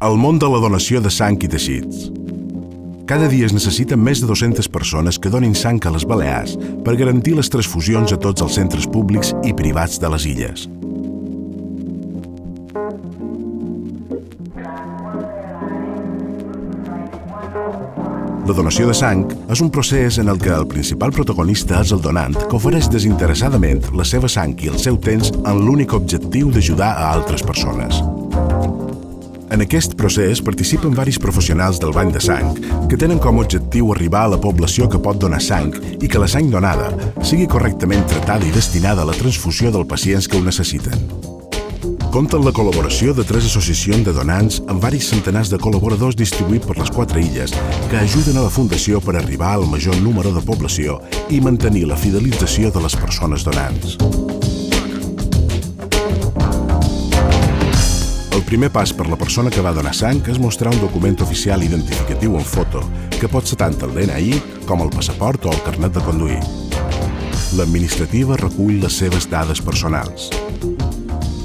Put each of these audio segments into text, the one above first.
El món de la donació de sang i teixits. Cada dia es necessiten més de 200 persones que donin sang a les Balears per garantir les transfusions a tots els centres públics i privats de les illes. La donació de sang és un procés en el que el principal protagonista és el donant, que ofereix desinteressadament la seva sang i el seu temps amb l'únic objectiu d'ajudar a altres persones. En aquest procés participen varis professionals del banc de sang que tenen com a objectiu arribar a la població que pot donar sang i que la sang donada sigui correctament tratada i destinada a la transfusió dels pacients que ho necessiten. Compta amb la col·laboració de 3 associacions de donants amb varis centenars de col·laboradors distribuïts per les 4 illes que ajuden a la Fundació per arribar al major número de població i mantenir la fidelització de les persones donants. El primer pas per la persona que va donar sang és mostrar un document oficial identificatiu en foto, que pot ser tant el DNI com el passaport o el carnet de conduir. L'administrativa recull les seves dades personals.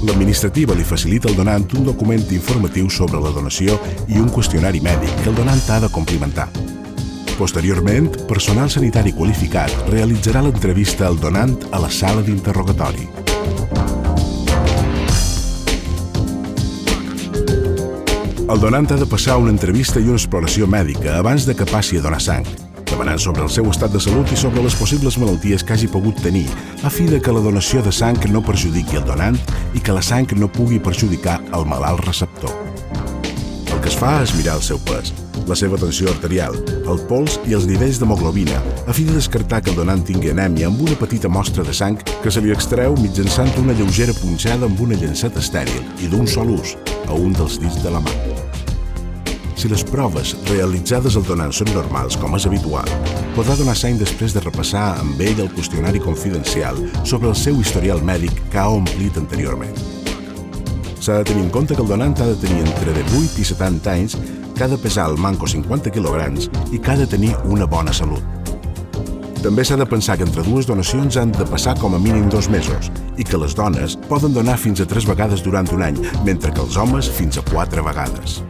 L'administrativa li facilita al donant un document informatiu sobre la donació i un qüestionari mèdic que el donant ha de complimentar. Posteriorment, personal sanitari qualificat realitzarà l'entrevista al donant a la sala d'interrogatori. El donant ha de passar una entrevista i una exploració mèdica abans de que passi a donar sang, demanant sobre el seu estat de salut i sobre les possibles malalties que hagi pogut tenir, a fi de que la donació de sang no perjudiqui el donant i que la sang no pugui perjudicar el malalt receptor. El que es fa és mirar el seu pes, la seva tensió arterial, el pols i els nivells d'hemoglobina, a fi de descartar que el donant tingui anèmia amb una petita mostra de sang que se li extreu mitjançant una lleugera punxada amb una llanceta estèril i d'un sol ús, a un dels dits de la mà. Si les proves realitzades al donant són normals, com és habitual, podrà donar sang després de repassar amb ell el qüestionari confidencial sobre el seu historial mèdic que ha omplit anteriorment. S'ha de tenir en compte que el donant ha de tenir entre 18 i 70 anys, que ha de pesar al manco 50 quilograms i que ha de tenir una bona salut. També s'ha de pensar que entre 2 donacions han de passar com a mínim 2 mesos i que les dones poden donar fins a 3 vegades durant un any, mentre que els homes fins a 4 vegades.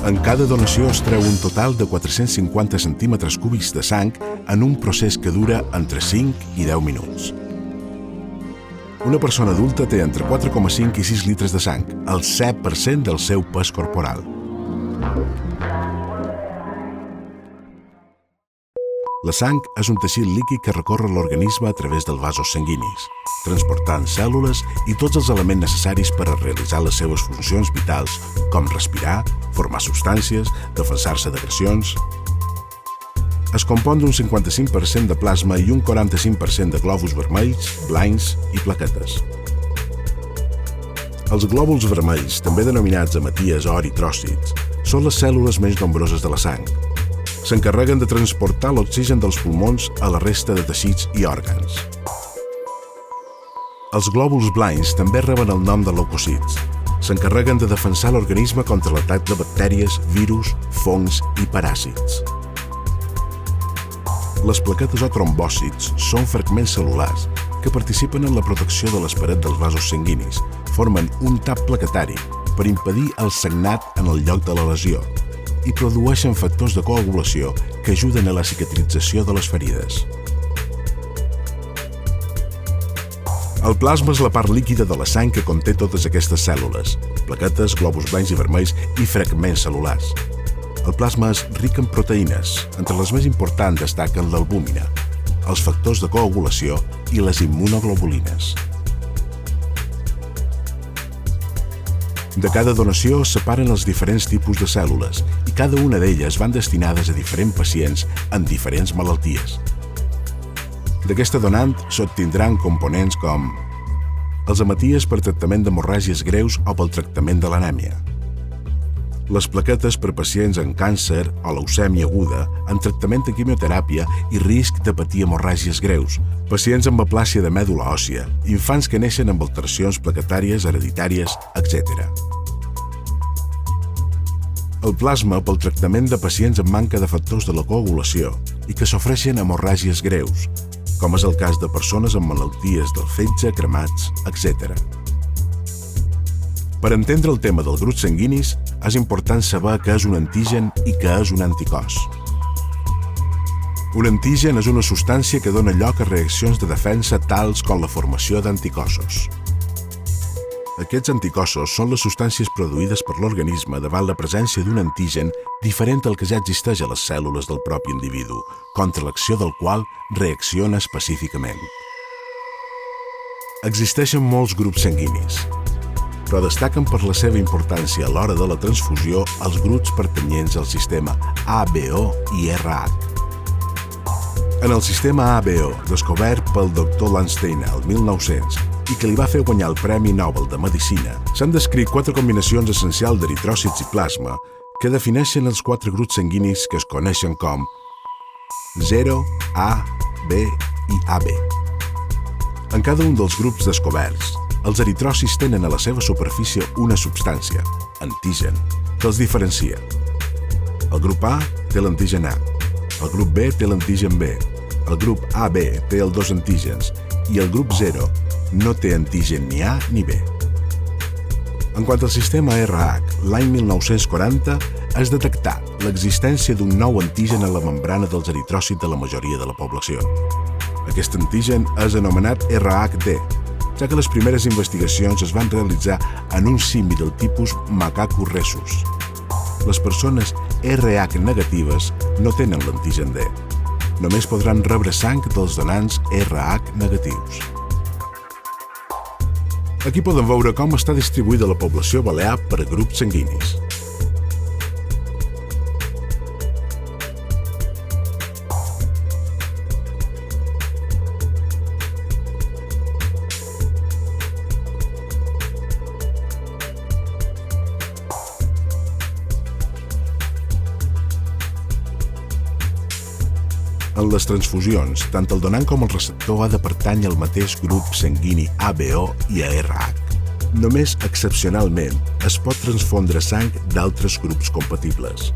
En cada donació es treu un total de 450 centímetres cúbics de sang en un procés que dura entre 5 i 10 minuts. Una persona adulta té entre 4,5 i 6 litres de sang, el 7% del seu pes corporal. La sang és un teixit líquid que recorre l'organisme a través dels vasos sanguinis, transportant cèl·lules i tots els elements necessaris per a realitzar les seves funcions vitals, com respirar, formar substàncies, defensar-se d'agressions. Es compon d'un 55% de plasma i un 45% de glòbuls vermells, blancs i plaquetes. Els glòbuls vermells, també denominats hematies o eritròcits, són les cèl·lules més nombroses de la sang. S'encarreguen de transportar l'oxigen dels pulmons a la resta de teixits i òrgans. Els glòbuls blancs també reben el nom de leucòcits. S'encarreguen de defensar l'organisme contra l'atac de bactèries, virus, fongs i paràsits. Les plaquetes o trombòcits són fragments cel·lulars que participen en la protecció de les parets dels vasos sanguinis, formen un tap plaquetari per impedir el sagnat en el lloc de la lesió i produeixen factors de coagulació que ajuden a la cicatrització de les ferides. El plasma és la part líquida de la sang que conté totes aquestes cèl·lules, plaquetes, glòbuls blancs i vermells i fragments cel·lulars. El plasma és ric en proteïnes, entre les més importants destaquen l'albúmina, els factors de coagulació i les immunoglobulines. De cada donació es separen els diferents tipus de cèl·lules i cada una d'elles van destinades a diferents pacients amb diferents malalties. D'aquesta donant s'obtindran components com els hematies per tractament d'hemorràgies greus o pel tractament de l'anèmia, les plaquetes per pacients amb càncer o leucèmia aguda, en tractament de quimioteràpia i risc de patir hemorràgies greus, pacients amb aplàsia de mèdula òssia, infants que neixen amb alteracions plaquetàries hereditàries, etc. El plasma pel tractament de pacients amb manca de factors de la coagulació i que sofreixen hemorràgies greus, com és el cas de persones amb malalties del fetge, cremats, etc. Per entendre el tema dels grups sanguinis, és important saber què és un antigen i què és un anticòs. Un antigen és una substància que dona lloc a reaccions de defensa tals com la formació d'anticossos. Aquests anticossos són les substàncies produïdes per l'organisme davant la presència d'un antigen diferent al que ja existeix a les cèl·lules del propi individu, contra l'acció del qual reacciona específicament. Existeixen molts grups sanguinis, però destaquen per la seva importància a l'hora de la transfusió els grups pertanyents al sistema ABO i RH. En el sistema ABO, descobert pel Dr. Landsteiner el 1900 i que li va fer guanyar el Premi Nobel de Medicina, s'han descrit 4 combinacions essencials d'eritròcits i plasma que defineixen els 4 grups sanguinis que es coneixen com 0, A, B i AB. En cada un dels grups descoberts, els eritròcits tenen a la seva superfície una substància, antigen, que els diferencia. El grup A té l'antigen A, el grup B té l'antigen B, el grup AB té els 2 antígens i el grup 0 no té antigen ni A ni B. En quant al sistema RH, l'any 1940 es detectà l'existència d'un nou antigen a la membrana dels eritròcits de la majoria de la població. Aquest antigen és anomenat RHD, ja que les primeres investigacions es van realitzar en un simi del tipus Macacus rhesus. Les persones RH negatives no tenen l'antigen D. Només podran rebre sang dels donants RH negatius. Aquí podem veure com està distribuïda la població balear per grups sanguinis. En les transfusions, tant el donant com el receptor ha de pertànyer al mateix grup sanguini ABO i ARH. Només excepcionalment es pot transfondre sang d'altres grups compatibles.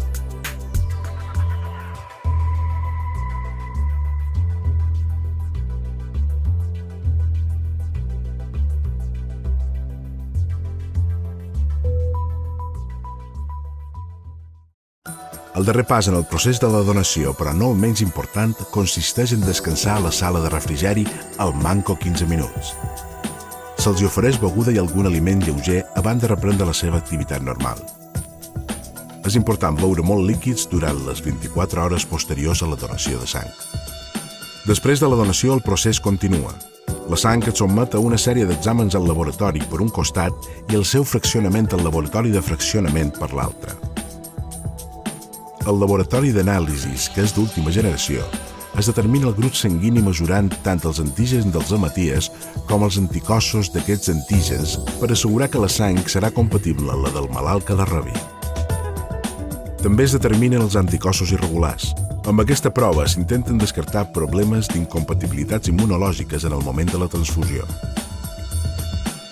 El darrer pas en el procés de la donació, però no el menys important, consisteix en descansar a la sala de refrigeri al manco 15 minuts. Se'ls ofereix beguda i algun aliment lleuger abans de reprendre la seva activitat normal. És important beure molt líquids durant les 24 hores posteriors a la donació de sang. Després de la donació, el procés continua. La sang es sotmet a una sèrie d'exàmens al laboratori per un costat i el seu fraccionament al laboratori de fraccionament per l'altre. El laboratori d'anàlisis, que és d'última generació, es determina el grup sanguini mesurant tant els antígens dels hematies com els anticossos d'aquests antígens per assegurar que la sang serà compatible amb la del malalt que la rebi. També es determinen els anticossos irregulars. Amb aquesta prova s'intenten descartar problemes d'incompatibilitats immunològiques en el moment de la transfusió.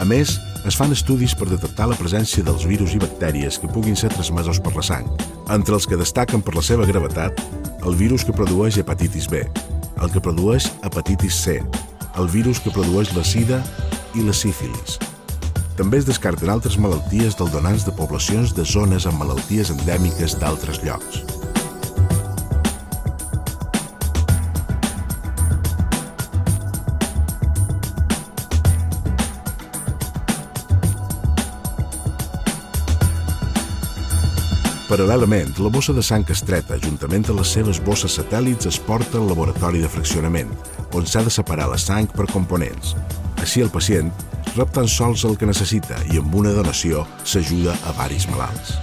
A més, es fan estudis per detectar la presència dels virus i bactèries que puguin ser transmesos per la sang, entre els que destaquen per la seva gravetat el virus que produeix hepatitis B, el que produeix hepatitis C, el virus que produeix la sida i la sífilis. També es descarten altres malalties dels donants de poblacions de zones amb malalties endèmiques d'altres llocs. Paral·lelament, la bossa de sang estreta, juntament amb les seves bosses satèl·lits, es porta al laboratori de fraccionament, on s'ha de separar la sang per components. Així el pacient rep tan sols el que necessita i amb una donació s'ajuda a varis malalts.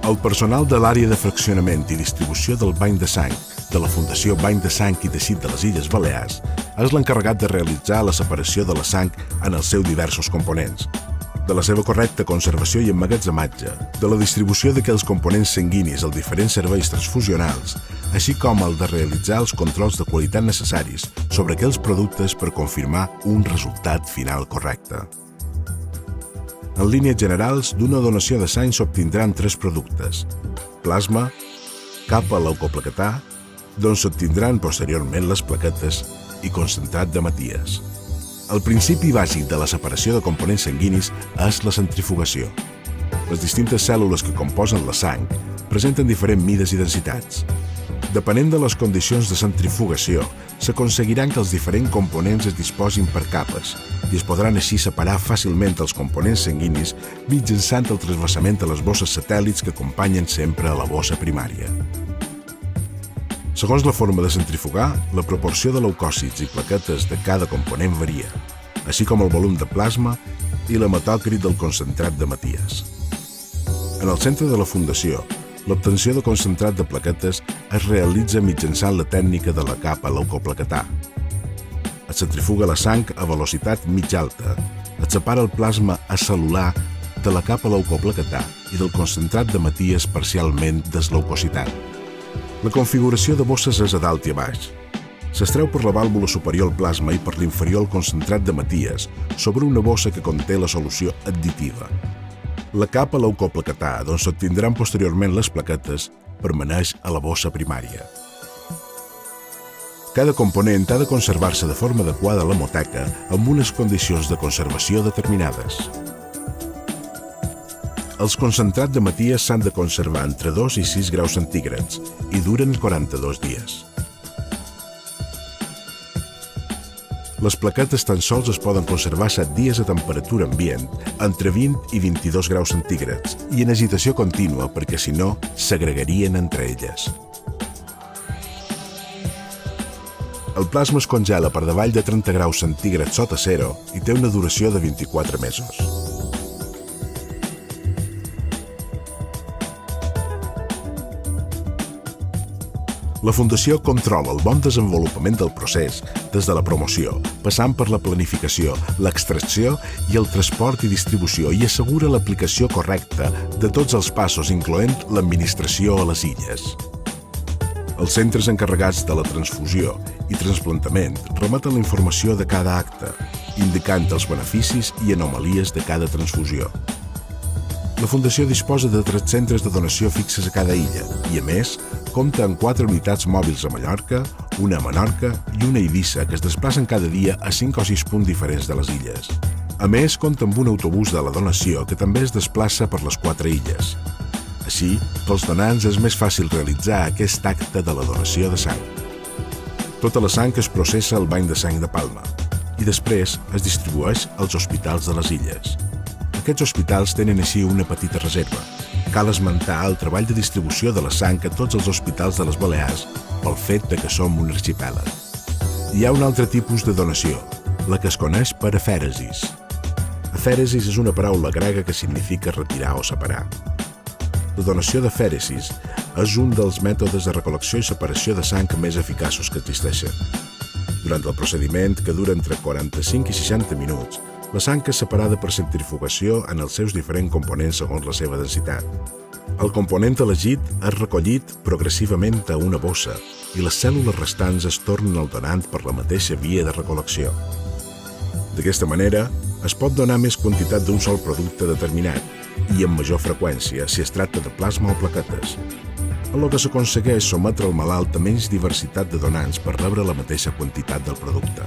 El personal de l'àrea de fraccionament i distribució del Banc de Sang de la Fundació Banc de Sang i Teixit de les Illes Balears és l'encarregat de realitzar la separació de la sang en els seus diversos components, de la seva correcta conservació i emmagatzematge, de la distribució d'aquells components sanguinis als diferents serveis transfusionals, així com el de realitzar els controls de qualitat necessaris sobre aquells productes per confirmar un resultat final correcte. En línies generals, d'una donació de sang s'obtindran 3 productes: plasma, capa leucoplaquetà, d'on s'obtindran posteriorment les plaquetes, i concentrat d'hematies. El principi bàsic de la separació de components sanguinis és la centrifugació. Les distintes cèl·lules que composen la sang presenten diferents mides i densitats. Depenent de les condicions de centrifugació, s'aconseguiran que els diferents components es disposin per capes i es podran així separar fàcilment els components sanguinis mitjançant el transvasament de les bosses satèl·lits que acompanyen sempre a la bossa primària. Segons la forma de centrifugar, la proporció de leucòcits i plaquetes de cada component varia, així com el volum de plasma i l'hematòcrit del concentrat d'hemoties. En el centre de la fundació, l'obtenció de concentrat de plaquetes es realitza mitjançant la tècnica de la capa leucoplaquetà. Es centrifuga la sang a velocitat mitja-alta, es separa el plasma acel·lular de la capa leucoplaquetà i del concentrat d'hemoties parcialment desleucocitat. La configuració de bosses és a dalt i a baix. S'extreu per la vàlvula superior el plasma i per l'inferior el concentrat d'hemoties sobre una bossa que conté la solució additiva. La capa leucoplaquetà, d'on s'obtindran posteriorment les plaquetes, permaneix a la bossa primària. Cada component ha de conservar-se de forma adequada a l'hemoteca amb unes condicions de conservació determinades. Els concentrats d'hemoties s'han de conservar entre 2 i 6 graus centígrads i duren 42 dies. Les plaquetes tan sols es poden conservar 7 dies a temperatura ambient, entre 20 i 22 graus centígrads, i en agitació contínua perquè, si no, s'agregarien entre elles. El plasma es congela per davall de 30 graus centígrads sota zero i té una duració de 24 mesos. La Fundació controla el bon desenvolupament del procés des de la promoció, passant per la planificació, l'extracció i el transport i distribució i assegura l'aplicació correcta de tots els passos, incloent l'administració a les illes. Els centres encarregats de la transfusió i trasplantament remeten la informació de cada acte, indicant els beneficis i anomalies de cada transfusió. La Fundació disposa de 3 centres de donació fixes a cada illa i, a més, compta amb 4 unitats mòbils a Mallorca, una a Menorca i una a Eivissa que es desplacen cada dia a 5 o 6 punts diferents de les illes. A més, compta amb un autobús de la donació que també es desplaça per les 4 illes. Així, pels donants és més fàcil realitzar aquest acte de la donació de sang. Tota la sang es processa al banc de sang de Palma i després es distribueix als hospitals de les illes. Aquests hospitals tenen així una petita reserva. Cal esmentar el treball de distribució de la sang a tots els hospitals de les Balears pel fet de que som un arxipèlag. Hi ha un altre tipus de donació, la que es coneix per afèresis. Afèresis és una paraula grega que significa retirar o separar. La donació d'afèresis és un dels mètodes de recol·lecció i separació de sang més eficaços que existeixen. Durant el procediment, que dura entre 45 i 60 minuts, la sang és separada per centrifugació en els seus diferents components segons la seva densitat. El component elegit és recollit progressivament a una bossa i les cèl·lules restants es tornen al donant per la mateixa via de recol·lecció. D'aquesta manera, es pot donar més quantitat d'un sol producte determinat i amb major freqüència si es tracta de plasma o plaquetes, el que s'aconsegueix sometre al malalt a menys diversitat de donants per rebre la mateixa quantitat del producte.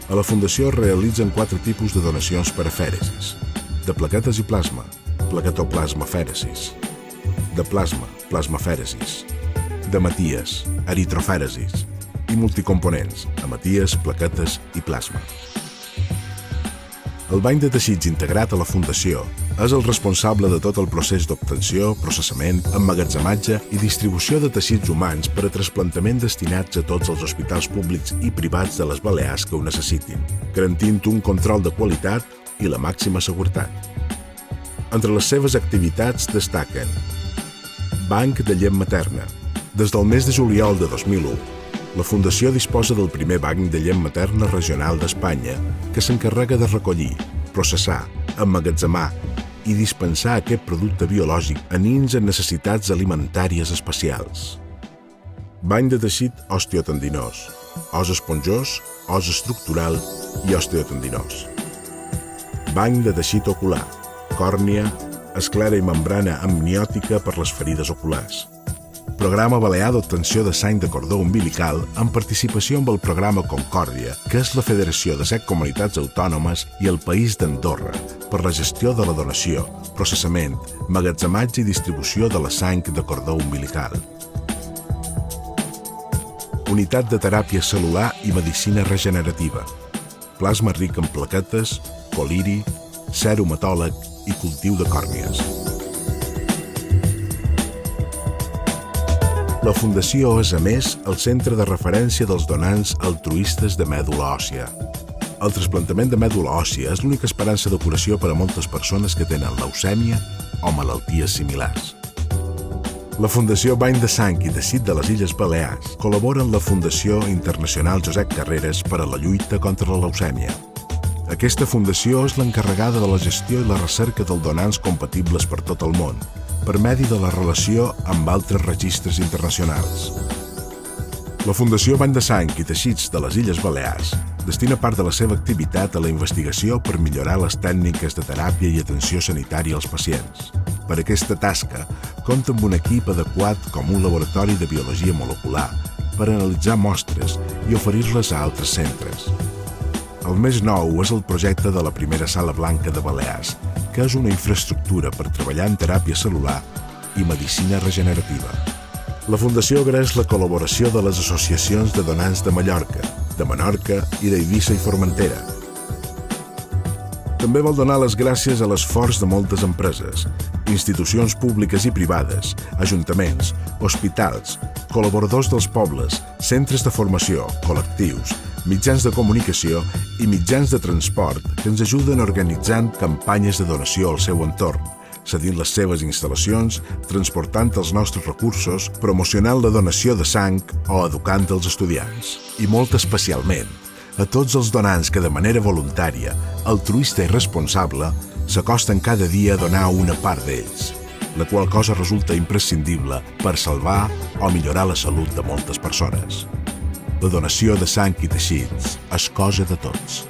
A la Fundació es realitzen 4 tipus de donacions per afèresis: de plaquetes i plasma, plaquetoplasmafèresis; de plasma, plasmafèresis; d'hemoties, eritrofèresis; i multicomponents, hemoties, plaquetes i plasma. El banc de teixits integrat a la Fundació és el responsable de tot el procés d'obtenció, processament, emmagatzematge i distribució de teixits humans per a trasplantament destinats a tots els hospitals públics i privats de les Balears que ho necessitin, garantint un control de qualitat i la màxima seguretat. Entre les seves activitats destaquen Banc de llet materna. Des del mes de juliol de 2001, la Fundació disposa del primer banc de llet materna regional d'Espanya que s'encarrega de recollir, processar, emmagatzemar i dispensar aquest producte biològic a nens amb necessitats alimentàries especials. Banc de teixit osteotendinós, os esponjós, os estructural i osteotendinós. Banc de teixit ocular, còrnia, esclera i membrana amniòtica per les ferides oculars. programa balear d'obtenció de sang de cordó umbilical en participació amb el programa Concòrdia, que és la federació de 7 comunitats autònomes i el país d'Andorra, per la gestió de la donació, processament, magatzematge i distribució de la sang de cordó umbilical. Unitat de teràpia cel·lular i medicina regenerativa. Plasma ric en plaquetes, col·liri, sèrum hematòleg i cultiu de còrnies. La Fundació és, a més, el centre de referència dels donants altruistes de mèdula òssia. El trasplantament de mèdula òssia és l'única esperança de curació per a moltes persones que tenen leucèmia o malalties similars. La Fundació Banc de Sang i Teixit de les Illes Balears col·labora amb la Fundació Internacional Josep Carreras per a la lluita contra la leucèmia. Aquesta fundació és l'encarregada de la gestió i la recerca dels donants compatibles per tot el món, per medi de la relació amb altres registres internacionals. La Fundació Banc de Sang i Teixits de les Illes Balears destina part de la seva activitat a la investigació per millorar les tècniques de teràpia i atenció sanitària als pacients. Per aquesta tasca, compta amb un equip adequat com un laboratori de biologia molecular per analitzar mostres i oferir-les a altres centres. El més nou és el projecte de la primera Sala Blanca de Balears, que és una infraestructura per treballar en teràpia cel·lular i medicina regenerativa. La Fundació agraeix la col·laboració de les associacions de donants de Mallorca, de Menorca i d'Eivissa i Formentera. També vol donar les gràcies a l'esforç de moltes empreses, institucions públiques i privades, ajuntaments, hospitals, col·laboradors dels pobles, centres de formació, col·lectius, mitjans de comunicació i mitjans de transport que ens ajuden organitzant campanyes de donació al seu entorn, cedint les seves instal·lacions, transportant els nostres recursos, promocionant la donació de sang o educant els estudiants. I molt especialment, a tots els donants que de manera voluntària, altruista i responsable, s'acosten cada dia a donar una part d'ells, la qual cosa resulta imprescindible per salvar o millorar la salut de moltes persones. La donació de sang i teixits és cosa de tots.